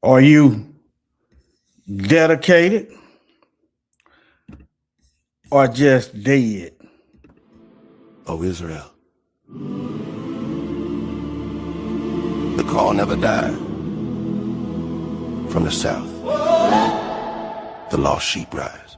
Are you dedicated or just dead? Oh, Israel. The call never died. From the south, the lost sheep rise.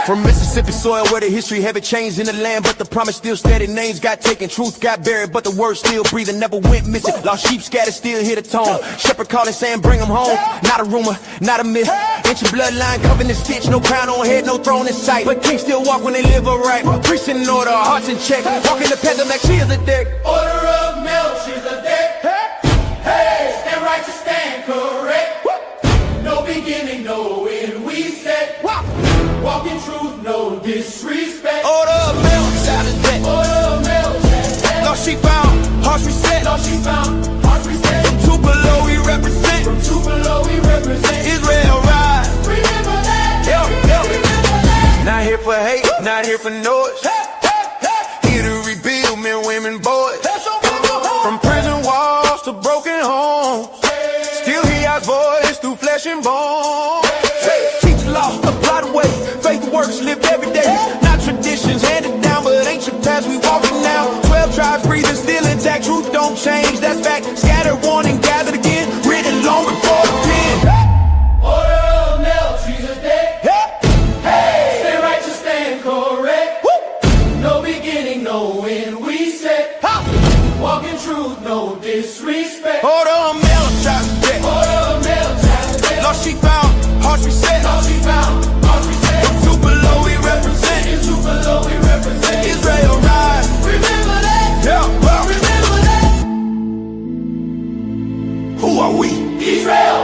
From Mississippi soil where the history haven't changed in the land, but the promise still steady. Names got taken, truth got buried, but the word still breathing, never went missing. Lost sheep scattered, still hear the tone. Shepherd calling, saying bring them home. Not a rumor, not a myth. Ancient bloodline covered in stitch, no crown on head, no throne in sight. But kings still walk when they live upright. Priests in order, hearts in check. Walking the path of Melchizedek. Order of Melchizedek. Hey, stand righteous, stand correct. No beginning, no end, we said. Walk in truth, no disrespect. Order of Melchizedek. Order of Melchizedek. Lost sheep found, hearts reset. Lost sheep found, hearts reset. From Tupelo we represent. From Tupelo we represent. Israel rise. Remember that. Remember that. Not here for hate, not here for noise. Here to rebuild men, women, boys. From prison walls to broken homes. Still hear our voice through flesh and bone. Teach the law, apply the way. Faith works, lived every day. Not traditions handed down, but ancient paths we walking now. 12 tribes breathing, still intact. Truth don't change, that's fact. Scattered, warned, and gathered again. Written long before the pen. Order of Melchizedek. Hey, stand righteous, stand correct. No beginning, no end, we said. Walk in truth, no disrespect. Order of Melchizedek. Order of Melchizedek. Lost sheep found, hearts reset. Lost sheep found, hearts reset. From Tupelo we represent. In Tupelo we represent. Israel rise. Remember that. Yeah. Remember that. Who are we? Israel.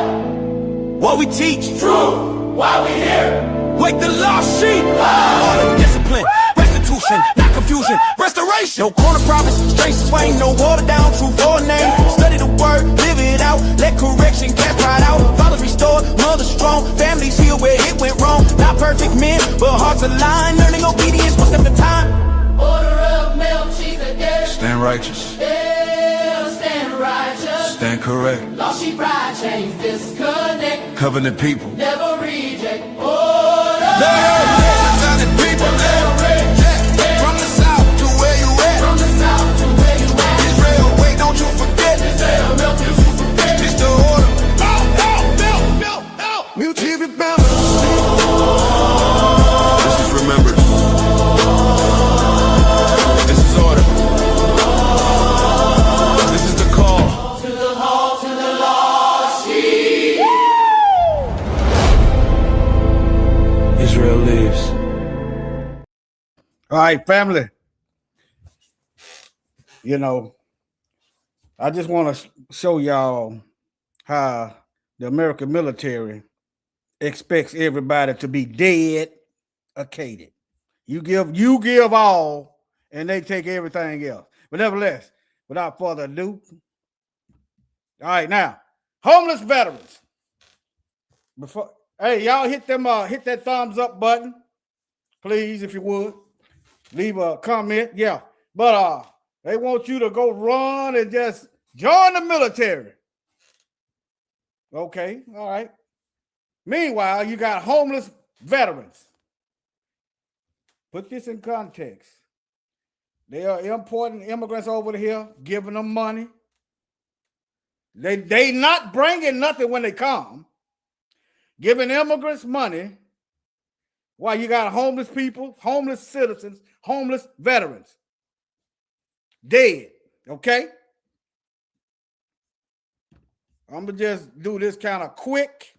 What we teach. True. Why we here? Wake the lost sheep. Order, discipline, restitution, not confusion, restoration. No corner prophets, straight swing, no water down, true for name. Study the word, live it out, let correction cast pride out. Fathers restored, mothers strong, families healed where it went wrong. Not perfect men, but hearts aligned, learning obedience one step at a time. Order of Melchizedek. Stand righteous, Yeah, stand righteous. stand correct. Lost sheep pride, chains disconnect. Covenant people. Never reject. Order. Covenant people. From the south to where you at. From the south to where you at. Israel, wait, don't you forget. Israel, Melchizedek. It's the order. Mutually remember. This is remembered. This is order. This is the call. To the hall, to the lost sheep. Israel lives. All right, family. You know, I just want to show y'all how the American military expects everybody to be DEADicated. You give all, and they take everything else. But nevertheless, without further ado, all right, now homeless veterans. Hey, y'all hit that thumbs up button, please, if you would. Leave a comment, yeah. But they want you to go run and just join the military. Okay, all right. Meanwhile, you got homeless veterans. Put this in context. They are importing immigrants over here, giving them money. They not bringing nothing when they come. Giving immigrants money while you got homeless people, homeless citizens, homeless veterans. Dead, okay? I'm going to just do this kind of quick.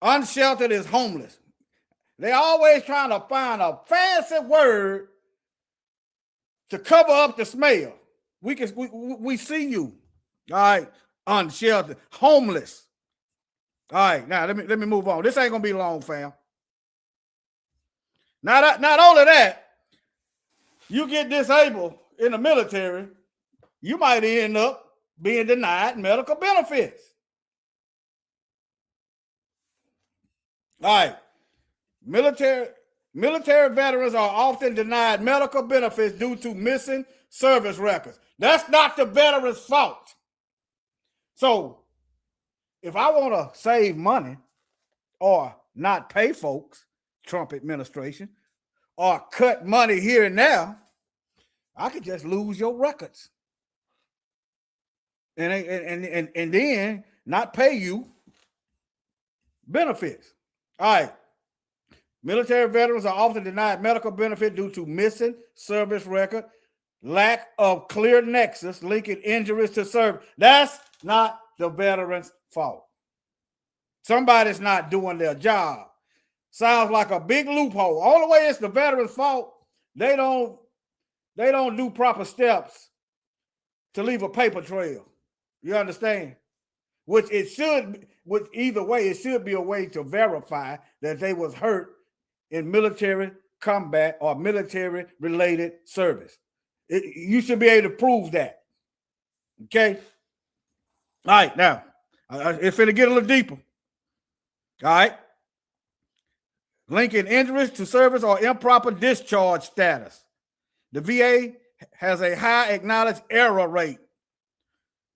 Unsheltered is homeless. They always trying to find a fancy word to cover up the smell. We see you. All right, unsheltered, homeless. All right, now let me move on. This ain't gonna be long, fam. Not only that, you get disabled in the military, you might end up being denied medical benefits. All right. Military veterans are often denied medical benefits due to missing service records. That's not the veteran's fault. So if I want to save money or not pay folks, Trump administration, or cut money here and there, I could just lose your records. And then not pay you benefits. All right. Military veterans are often denied medical benefit due to missing service record, lack of clear nexus linking injuries to service. That's not the veteran's fault. Somebody's not doing their job. Sounds like a big loophole. All the way it's the veteran's fault. They don't do proper steps to leave a paper trail. You understand? Which either way, it should be a way to verify that they was hurt in military combat or military related service. You should be able to prove that. Okay. All right. Now, it's finna get a little deeper. All right. Linking injuries to service or improper discharge status. The VA has a high acknowledged error rate.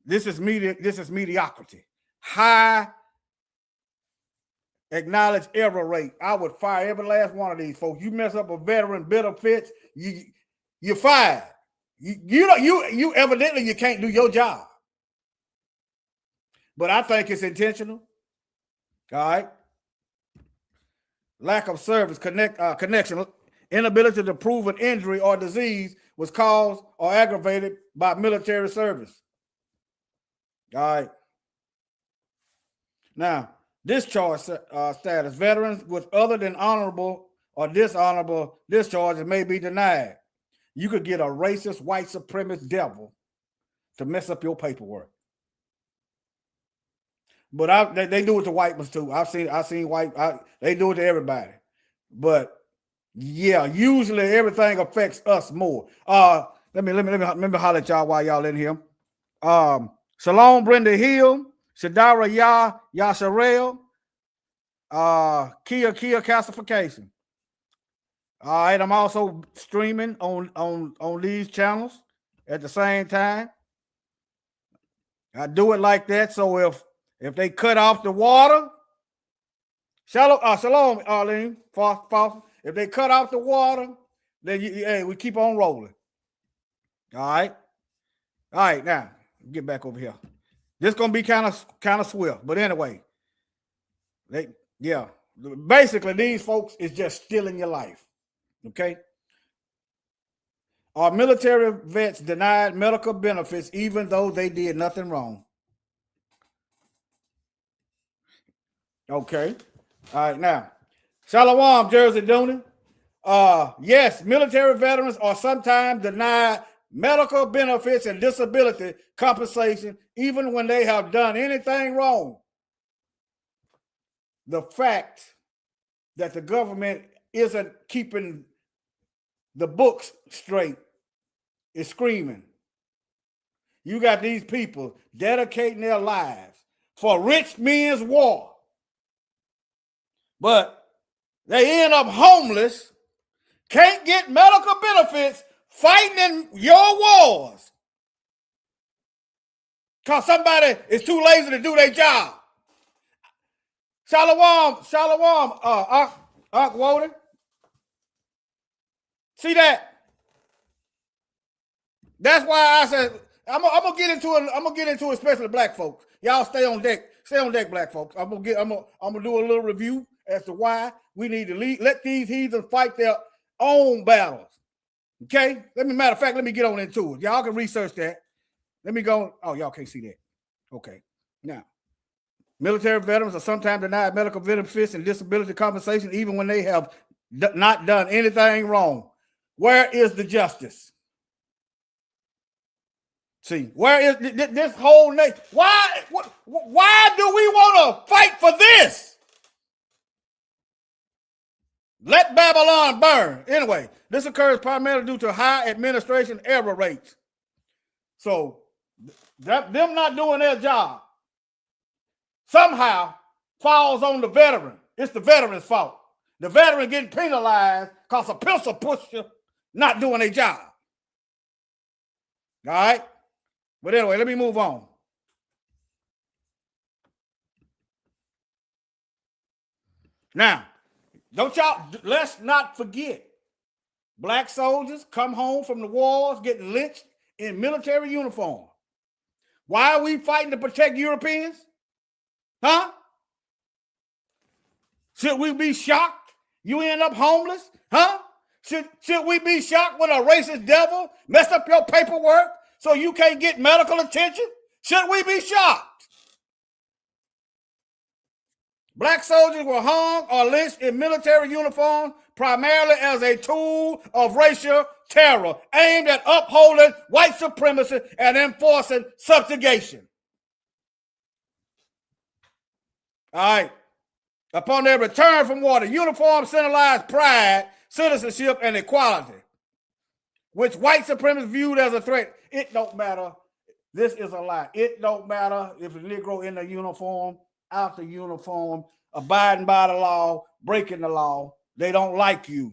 This is mediocrity. High acknowledged error rate. I would fire every last one of these folks. You mess up a veteran benefits, you're fired. You evidently you can't do your job. But I think it's intentional. All right. Lack of service connection, inability to prove an injury or disease was caused or aggravated by military service. All right. Now, discharge status. Veterans with other than honorable or dishonorable discharges may be denied. You could get a racist, white supremacist devil to mess up your paperwork. But they do it to white ones too. I've seen white. They do it to everybody. But yeah, usually everything affects us more. Let me holler at y'all while y'all in here. Shalom, Brenda Hill, Shadara Yasharel, Kia Calcification. All right, I'm also streaming on these channels at the same time. I do it like that, so if they cut off the water, shalom, Arlene, Foster. If they cut off the water, then we keep on rolling. All right, now get back over here. This gonna be kind of swift, but anyway, basically these folks is just stealing your life. Okay. Are military vets denied medical benefits even though they did nothing wrong? Okay. All right, now. Shalom, Jersey Dooney. Yes, military veterans are sometimes denied medical benefits and disability compensation even when they have done anything wrong. The fact that the government isn't keeping the books straight is screaming. You got these people dedicating their lives for rich men's war, but they end up homeless, can't get medical benefits, fighting in your wars because somebody is too lazy to do their job. Shalom, Unc Woden. See that? That's why I said I'm gonna get into it, especially black folks. Y'all stay on deck, black folks. I'm gonna do a little review as to why we need to let these heathens fight their own battles. Okay? Let me get on into it. Y'all can research that. Let me go. Oh, y'all can't see that. Okay. Now, military veterans are sometimes denied medical benefits and disability compensation even when they have not done anything wrong. Where is the justice? See, where is this whole nation? Why do we want to fight for this? Let Babylon burn. Anyway, this occurs primarily due to high administration error rates. So, them not doing their job somehow falls on the veteran. It's the veteran's fault. The veteran getting penalized because a pistol pusher not doing their job. All right? But anyway, let me move on. Now, let's not forget, black soldiers come home from the wars getting lynched in military uniform. Why are we fighting to protect Europeans? Huh? Should we be shocked you end up homeless? Huh? Should we be shocked when a racist devil messed up your paperwork so you can't get medical attention? Should we be shocked? Black soldiers were hung or lynched in military uniform primarily as a tool of racial terror aimed at upholding white supremacy and enforcing subjugation. All right. Upon their return from war, the uniform symbolized pride, citizenship, and equality, which white supremacists viewed as a threat. It don't matter. This is a lie. It don't matter if a Negro in the uniform, out the uniform, abiding by the law, breaking the law. They don't like you.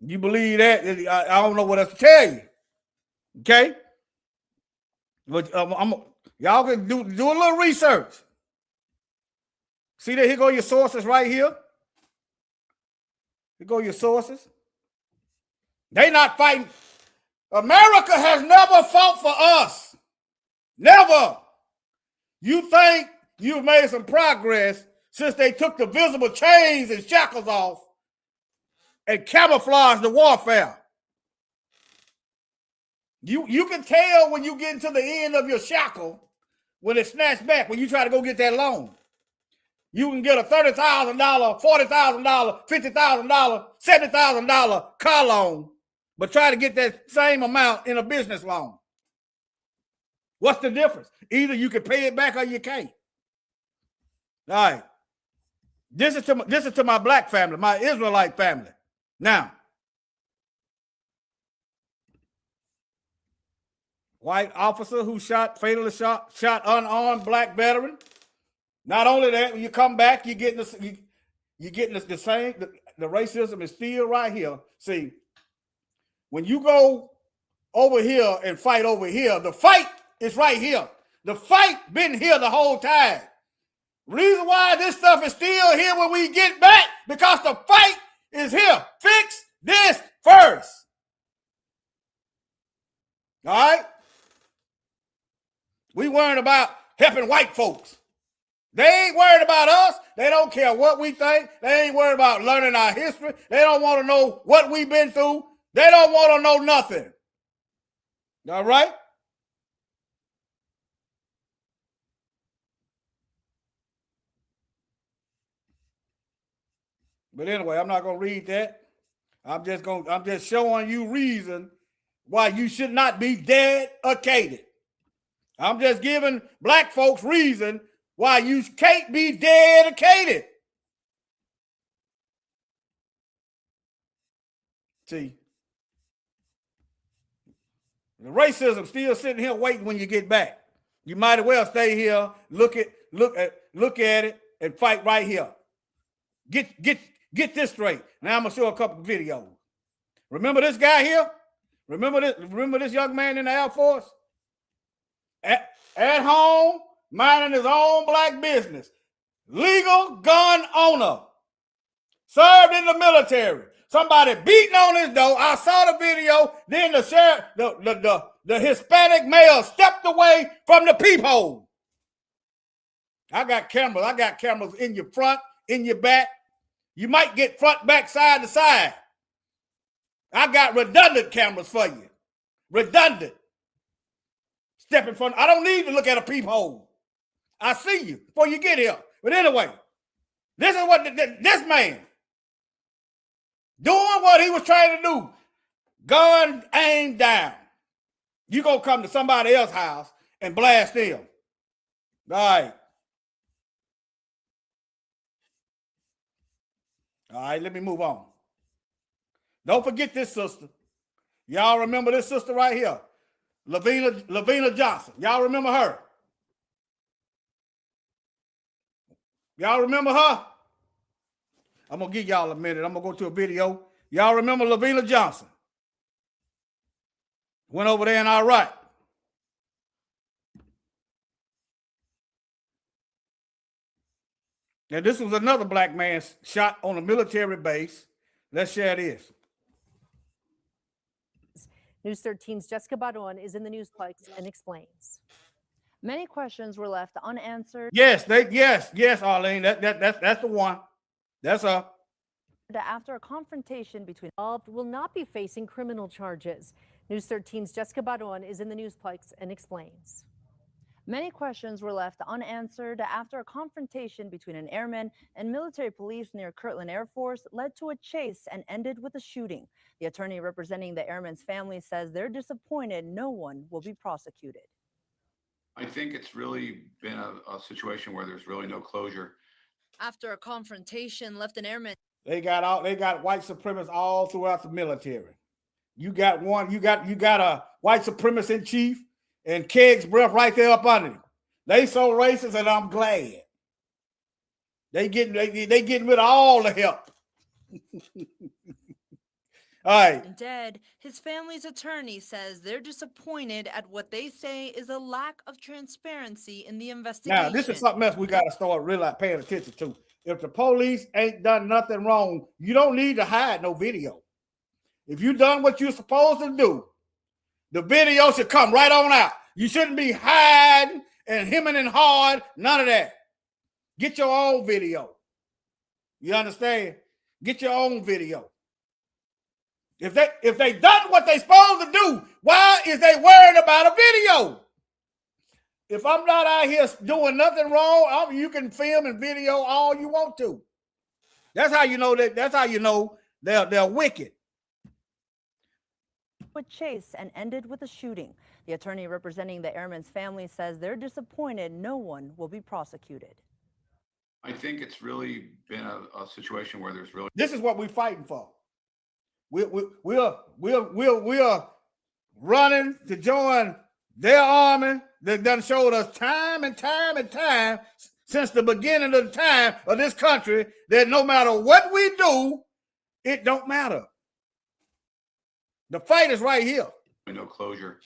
You believe that? I don't know what else to tell you. Okay? But y'all can do a little research. See that? Here go your sources right here. Here go your sources. They not fighting. America has never fought for us. Never. You think you've made some progress since they took the visible chains and shackles off and camouflaged the warfare. You can tell when you get into the end of your shackle when it's snatched back, when you try to go get that loan. You can get a $30,000, $40,000, $50,000, $70,000 car loan, but try to get that same amount in a business loan. What's the difference? Either you can pay it back or you can't. All right. This is to my black family, my Israelite family. Now, white officer who fatally shot unarmed black veteran. Not only that, when you come back, you're getting the same. The racism is still right here. See, when you go over here and fight over here, the fight is right here. The fight been here the whole time. Reason why this stuff is still here when we get back, because the fight is here. Fix this first. All right? We worrying about helping white folks. They ain't worried about us. They don't care what we think. They ain't worried about learning our history. They don't want to know what we've been through. They don't want to know nothing. All right? But anyway, I'm not going to read that. I'm just showing you reason why you should not be DEADicated. I'm just giving black folks reason why you can't be DEADicated. See, the racism still sitting here waiting when you get back. You might as well stay here, look at it, and fight right here. Get this straight. Now I'm gonna show a couple of videos. Remember this guy here? Remember this young man in the Air Force? At home, minding his own black business. Legal gun owner. Served in the military. Somebody beating on his door. I saw the video. Then the sheriff, the Hispanic male stepped away from the peephole. I got cameras. I got cameras in your front, in your back. You might get front, back, side to side. I got redundant cameras for you. Redundant. Step in front. I don't need to look at a peephole. I see you before you get here. But anyway, this is what this man doing what he was trying to do. Gun aimed down. You gonna come to somebody else's house and blast them. All right. All right, let me move on. Don't forget this sister. Y'all remember this sister right here? Lavina Johnson. Y'all remember her? Y'all remember her? I'm going to give y'all a minute. I'm going to go to a video. Y'all remember Lavina Johnson? Went over there in Iraq. Now, this was another black man shot on a military base. Let's share this. News 13's Jessica Badon is in the Newsplex and explains. Many questions were left unanswered. Yes, Arlene. That's the one. That's her. After a confrontation between involved will not be facing criminal charges. News 13's Jessica Badon is in the Newsplex and explains. Many questions were left unanswered after a confrontation between an airman and military police near Kirtland Air Force led to a chase and ended with a shooting. The attorney representing the airman's family says they're disappointed no one will be prosecuted. I think it's really been a situation where there's really no closure. After a confrontation left an airman. They got white supremacists all throughout the military. You got a white supremacist in chief and Keg's breath right there up under him. They so racist, and I'm glad. They getting rid of all the help. All right. Dead, his family's attorney says they're disappointed at what they say is a lack of transparency in the investigation. Now, this is something else we got to start really paying attention to. If the police ain't done nothing wrong, you don't need to hide no video. If you done what you're supposed to do, the video should come right on out. You shouldn't be hiding and hemming and hawing, none of that. Get your own video. You understand? Get your own video. If they done what they supposed to do, why is they worried about a video? If I'm not out here doing nothing wrong, you can film and video all you want to. That's how you know that. That's how you know they're wicked. With chase and ended with a shooting. The attorney representing the airman's family says they're disappointed no one will be prosecuted. I think it's really been a situation where there's really. This is what we're fighting for. We're running to join their army that done showed us time and time and time since the beginning of the time of this country that no matter what we do, it don't matter. The fight is right here. No closure.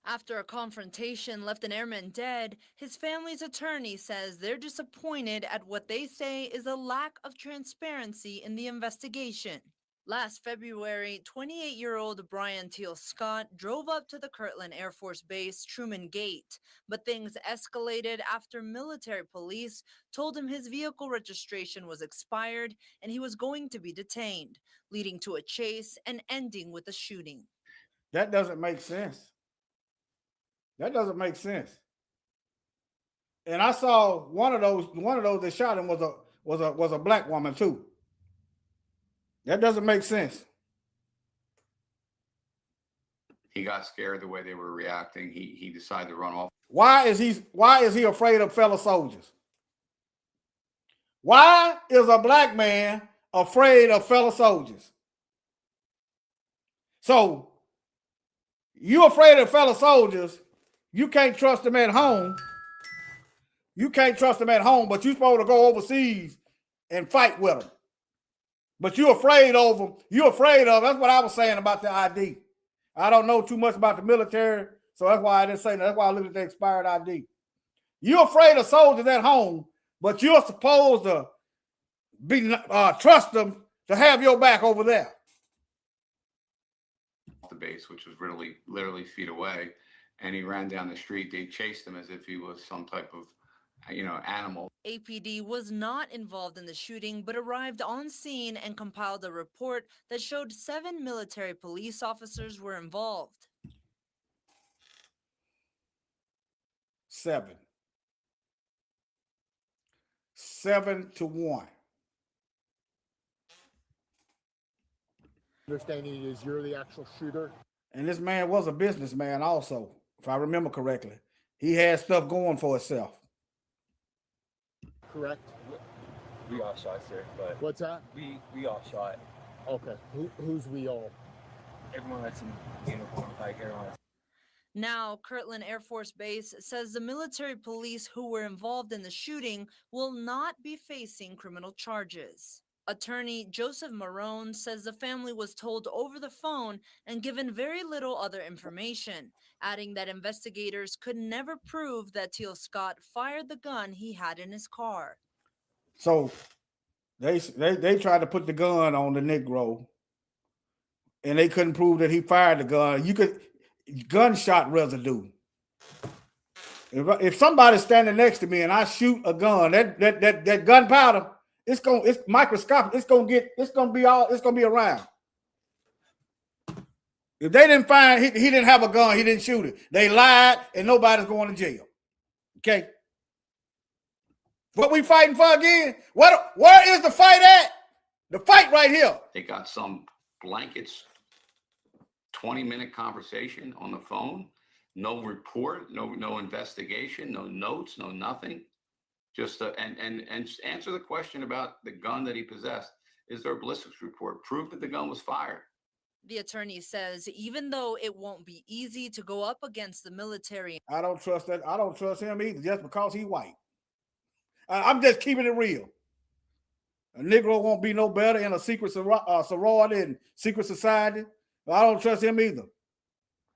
After a confrontation left an airman dead, his family's attorney says they're disappointed at what they say is a lack of transparency in the investigation. Last February, 28-year-old Brian Teal Scott drove up to the Kirtland Air Force Base Truman Gate, but things escalated after military police told him his vehicle registration was expired and he was going to be detained, leading to a chase and ending with a shooting. That doesn't make sense. That doesn't make sense. And I saw one of those that shot him was a black woman too. That doesn't make sense. He got scared the way they were reacting. He decided to run off. Why is he afraid of fellow soldiers? Why is a black man afraid of fellow soldiers? So you afraid of fellow soldiers, you can't trust them at home. You can't trust them at home, but you're supposed to go overseas and fight with them. But you're afraid of them. You're afraid of, that's what I was saying about the ID. I don't know too much about the military, so that's why I didn't say that. That's why I looked at the expired ID. You're afraid of soldiers at home, but you're supposed to be trust them to have your back over there. The base, which was literally feet away, and he ran down the street. They chased him as if he was some type of animal. APD was not involved in the shooting, but arrived on scene and compiled a report that showed 7 military police officers were involved. 7 to 1. Understanding is you're the actual shooter. And this man was a businessman also, if I remember correctly. He had stuff going for himself. Correct. We all shot, sir. But What's that? we all shot. Okay. Who's we all? Everyone that's in uniform, like everyone. Now, Kirtland Air Force Base says the military police who were involved in the shooting will not be facing criminal charges. Attorney Joseph Marone says the family was told over the phone and given very little other information, adding that investigators could never prove that Teal Scott fired the gun he had in his car. So they tried to put the gun on the Negro, and they couldn't prove that he fired the gun. You could gunshot residue. If somebody's standing next to me and I shoot a gun, that gunpowder, it's microscopic. It's gonna be around. If they didn't find he didn't have a gun, he didn't shoot it. They lied, and nobody's going to jail. Okay. What we fighting for again? Where is the fight at? The fight right here. They got some blankets, 20-minute conversation on the phone, no report, no investigation, no notes, no nothing. Just and answer the question about the gun that he possessed. Is there a ballistics report? Prove that the gun was fired. The attorney says even though it won't be easy to go up against the military, I don't trust that. I don't trust him either, just because he's white. I'm just keeping it real. A Negro won't be no better in a secret sorority and secret society. I don't trust him either.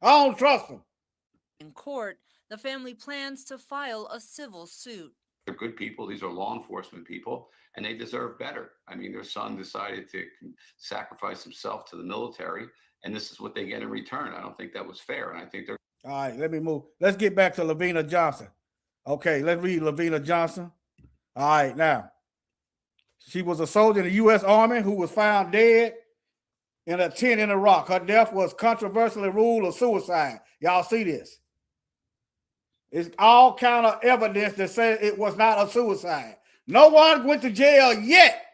I don't trust him. In court, the family plans to file a civil suit. They're good people. These are law enforcement people, and they deserve better. I mean, their son decided to sacrifice himself to the military, and this is what they get in return. I don't think that was fair, and I think they're... All right, let me move. Let's get back to Lavina Johnson. Okay, let's read Lavina Johnson. All right, now. She was a soldier in the U.S. Army who was found dead in a tent in Iraq. Her death was controversially ruled a suicide. Y'all see this? It's all kind of evidence that says it was not a suicide. No one went to jail yet.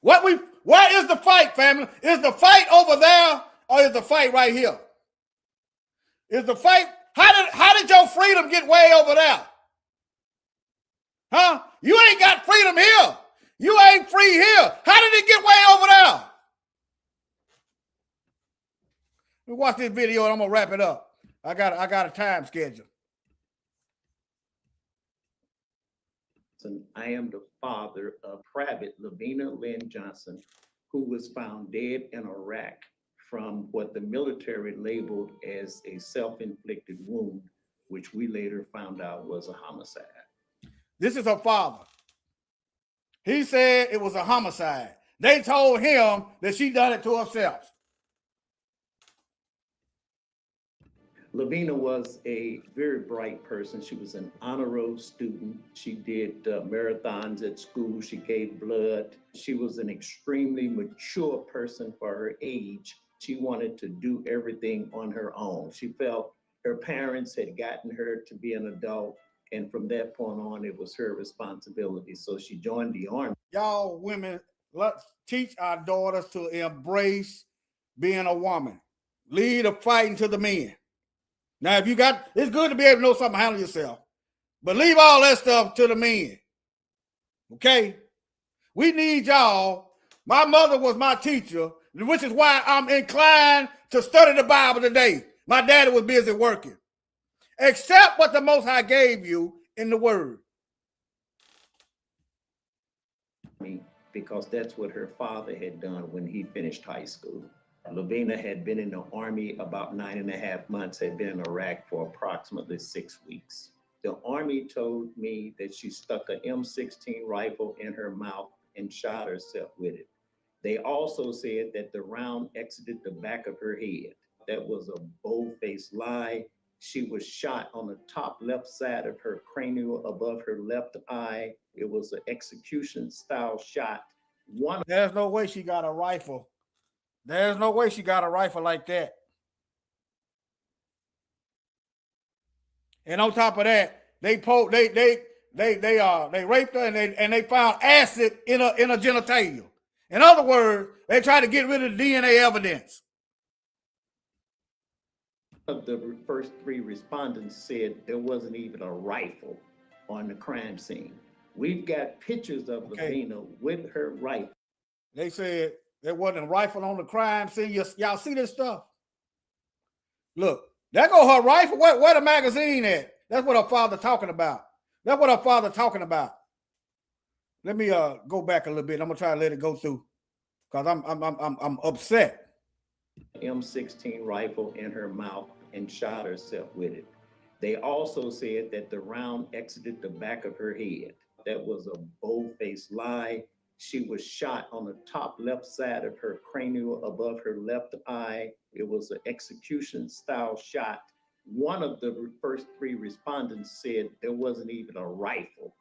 Where is the fight, family? Is the fight over there, or is the fight right here? Is the fight? How did your freedom get way over there? Huh? You ain't got freedom here. You ain't free here. How did it get way over there? We watch this video and I'm gonna wrap it up. I got a time schedule. I am the father of Private Lavina Lynn Johnson, who was found dead in Iraq from what the military labeled as a self-inflicted wound, which we later found out was a homicide. This is her father. He said it was a homicide. They told him that she done it to herself. Lavina was a very bright person. She was an honor roll student. She did marathons at school. She gave blood. She was an extremely mature person for her age. She wanted to do everything on her own. She felt her parents had gotten her to be an adult, and from that point on, it was her responsibility. So she joined the Army. Y'all women, let's teach our daughters to embrace being a woman. Lead the fighting to the men. Now, if you got, it's good to be able to know something to handle yourself, but leave all that stuff to the men. Okay? We need y'all. My mother was my teacher, which is why I'm inclined to study the Bible today. My daddy was busy working. Accept what the Most High gave you in the Word. Because that's what her father had done when he finished high school. Lavina had been in the Army about 9.5 months, had been in Iraq for approximately 6 weeks. The Army told me that she stuck an M16 rifle in her mouth and shot herself with it. They also said that the round exited the back of her head. That was a bold-faced lie. She was shot on the top left side of her cranial above her left eye. It was an execution-style shot. There's no way she got a rifle. There's no way she got a rifle like that. And on top of that, they raped her and they found acid in a genitalia. In other words, they tried to get rid of the DNA evidence. Of the first 3 respondents said there wasn't even a rifle on the crime scene. We've got pictures of Lavina with her rifle. They said there wasn't a rifle on the crime scene. Y'all see this stuff? Look, there go her rifle. Where the magazine at? That's what her father talking about. That's what her father talking about. Let me go back a little bit. I'm gonna try to let it go through because I'm upset. M16 rifle in her mouth and shot herself with it. They also said that the round exited the back of her head. That was a bold-faced lie. She was shot on the top left side of her cranial above her left eye. It was an execution-style shot. One of the first three respondents said there wasn't even a rifle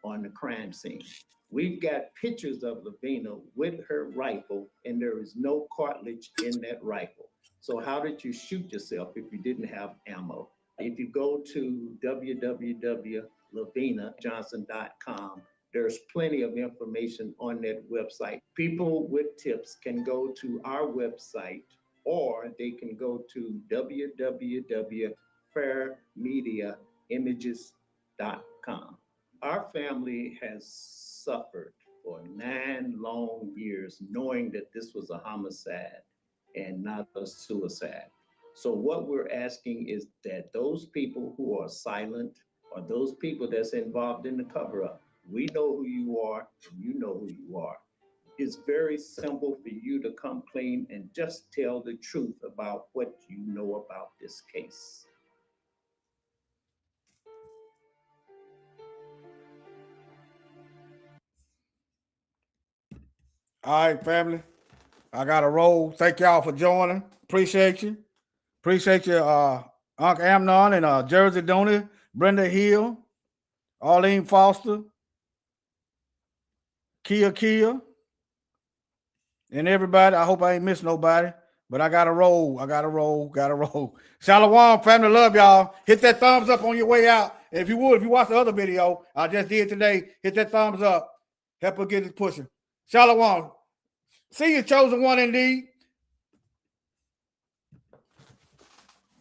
on the crime scene. We've got pictures of Lavina with her rifle, and there is no cartridge in that rifle. So how did you shoot yourself if you didn't have ammo? If you go to www.lavinajohnson.com, there's plenty of information on that website. People with tips can go to our website, or they can go to www.fairmediaimages.com. Our family has suffered for 9 long years knowing that this was a homicide and not a suicide. So what we're asking is that those people who are silent, or those people that's involved in the cover-up, we know who you are and you know who you are. It's very simple for you to come clean and just tell the truth about what you know about this case. All right, family. I got a roll. Thank y'all for joining. Appreciate you. Appreciate you, Uncle Amnon and Jersey Donnie, Brenda Hill, Arlene Foster, Kia, and everybody. I hope I ain't missed nobody, but I got a roll. Shalom, family. Love y'all. Hit that thumbs up on your way out. And if you watch the other video I just did today, hit that thumbs up. Help us get it pushing. Shalom. See you, chosen one indeed.